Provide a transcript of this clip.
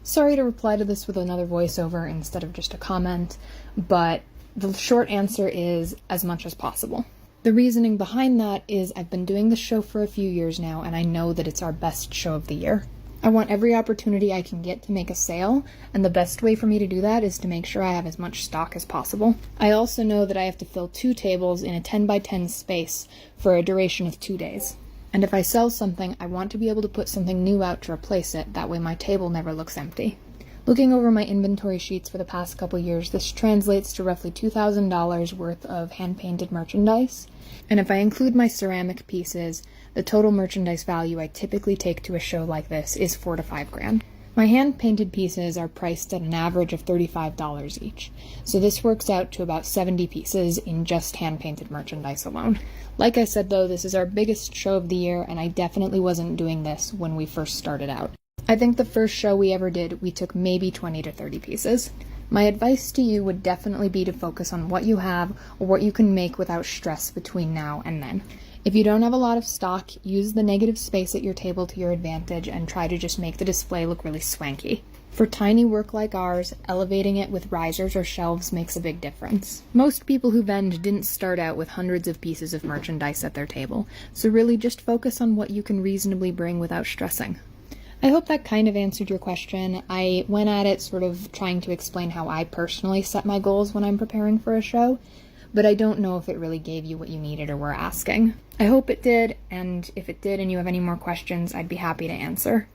Sorry to reply to this with another voiceover instead of just a comment, but the short answer is as much as possible. The reasoning behind that is I've been doing this show for a few years now, and I know that it's our best show of the year. I want every opportunity I can get to make a sale, and the best way for me to do that is to make sure I have as much stock as possible. I also know that I have to fill 2 tables in a 10 by 10 space for a duration of 2 days. And if I sell something, I want to be able to put something new out to replace it, that way my table never looks empty. Looking over my inventory sheets for the past couple years, this translates to roughly $2,000 worth of hand-painted merchandise. And if I include my ceramic pieces, the total merchandise value I typically take to a show like this is $4,000 to $5,000. My hand-painted pieces are priced at an average of $35 each, so this works out to about 70 pieces in just hand-painted merchandise alone. Like I said though, this is our biggest show of the year, and I definitely wasn't doing this when we first started out. I think the first show we ever did, we took maybe 20 to 30 pieces. My advice to you would definitely be to focus on what you have or what you can make without stress between now and then. If you don't have a lot of stock, use the negative space at your table to your advantage and try to just make the display look really swanky. For tiny work like ours, elevating it with risers or shelves makes a big difference. Most people who vend didn't start out with hundreds of pieces of merchandise at their table, so really just focus on what you can reasonably bring without stressing. I hope that kind of answered your question. I went at it sort of trying to explain how I personally set my goals when I'm preparing for a show, but I don't know if it really gave you what you needed or were asking. I hope it did, and if it did and you have any more questions, I'd be happy to answer.